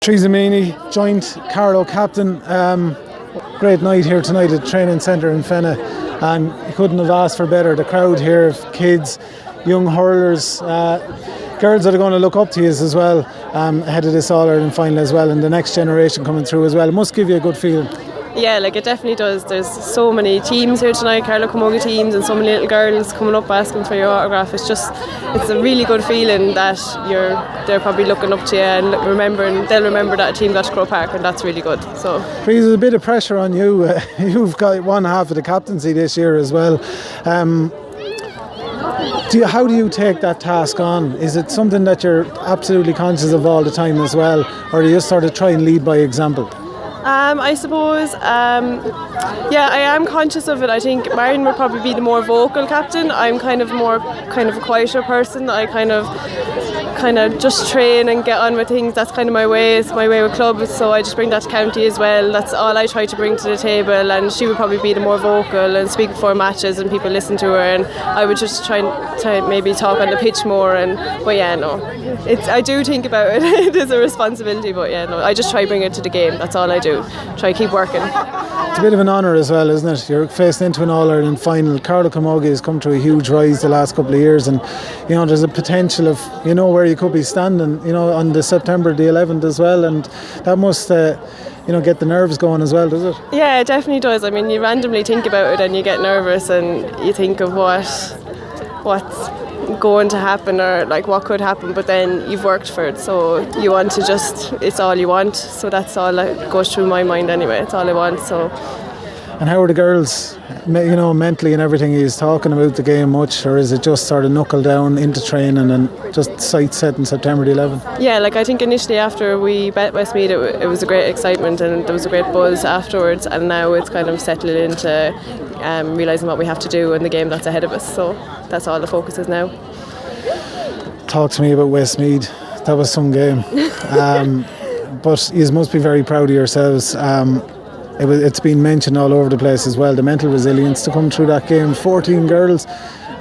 Teresa Meaney, joint Carlow captain. Great night here tonight at the training centre in Fenagh, and you couldn't have asked for better. The crowd here of kids, young hurlers, girls that are going to look up to you as well ahead of this All-Ireland final as well, and the next generation coming through as well. It must give you a good feeling. Yeah, it definitely does. There's so many teams here tonight, Carlow Camogie teams, and so many little girls coming up asking for your autograph. It's a really good feeling that they're probably looking up to you and they'll remember that a team got to Croke Park, and that's really good. So there's a bit of pressure on you. You've got one half of the captaincy this year as well. How do you take that task on? Is it something that you're absolutely conscious of all the time as well, or do you just sort of try and lead by example? I suppose, I am conscious of it. I think Marion would probably be the more vocal captain. I'm kind of a quieter person. I kind of just train and get on with things. That's kind of my way. It's my way with clubs, so I just bring that to county as well. That's all I try to bring to the table, and she would probably be the more vocal and speak before matches and people listen to her, and I would just try maybe talk on the pitch more. I do think about it. It is a responsibility, but I just try to bring it to the game. That's all I do. Try to keep working. It's a bit of an honour as well, isn't it? You're facing into an All-Ireland final. Carlow Camogie has come to a huge rise the last couple of years, and there's a potential of where you could be standing on the September the 11th as well, and that must get the nerves going as well, does it? Yeah, it definitely does. I mean, you randomly think about it and you get nervous and you think of what's going to happen or what could happen, but then you've worked for it, so you want to it's all you want, so that's all that goes through my mind anyway. It's all I want. So. And how are the girls, mentally and everything? Is talking about the game much, or is it just sort of knuckle down into training and just sight set in September the 11th? Yeah, I think initially after we bet Westmeath, it was a great excitement and there was a great buzz afterwards, and now it's kind of settling into realising what we have to do in the game that's ahead of us. So that's all the focus is now. Talk to me about Westmeath. That was some game. But you must be very proud of yourselves. It's been mentioned all over the place as well, the mental resilience to come through that game, 14 girls,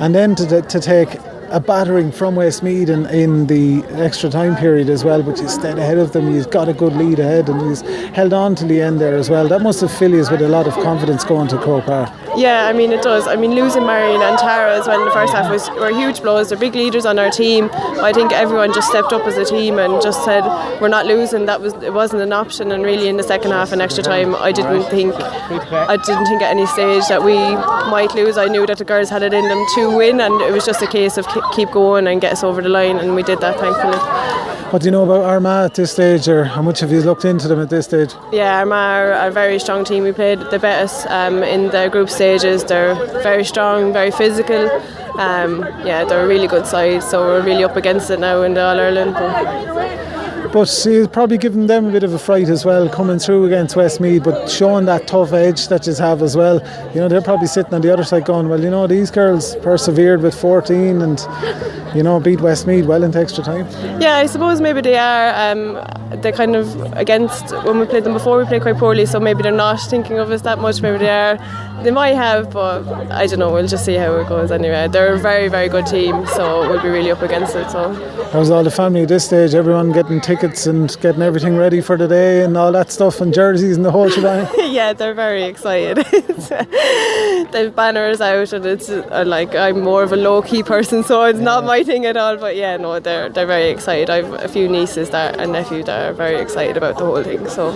and then to take a battering from Westmeath in the extra time period as well, but you stayed ahead of them. You've got a good lead ahead and you've held on to the end there as well. That must have filled you with a lot of confidence going to Croke Park. Yeah, it does. Losing Marion and Tara as well in the first half were huge blows. They're big leaders on our team. I think everyone just stepped up as a team and just said we're not losing. It wasn't an option, and really in the second half and extra time I didn't think at any stage that we might lose. I knew that the girls had it in them to win, and it was just a case of keep going and get us over the line, and we did that, thankfully. What do you know about Armagh at this stage, or how much have you looked into them at this stage? Yeah, Armagh are a very strong team. We played the best in the group stages. They're very strong, very physical. They're a really good side, so we're really up against it now in the All-Ireland. But you've probably given them a bit of a fright as well, coming through against Westmeath, but showing that tough edge that you have as well. They're probably sitting on the other side going, well, these girls persevered with 14 and, beat Westmeath well into extra time. Yeah, I suppose maybe they are. They're kind of against, when we played them before, we played quite poorly, so maybe they're not thinking of us that much. Maybe they are. They might have, but I don't know. We'll just see how it goes anyway. They're a very, very good team, so we'll be really up against it. So. How's all the family at this stage? Everyone getting tickets and getting everything ready for the day and all that stuff, and jerseys and the whole shebang? Yeah, they're very excited. The banners out, and it's I'm more of a low-key person, so it's not my thing at all. But they're very excited. I've a few nieces and nephews that are very excited about the whole thing. So.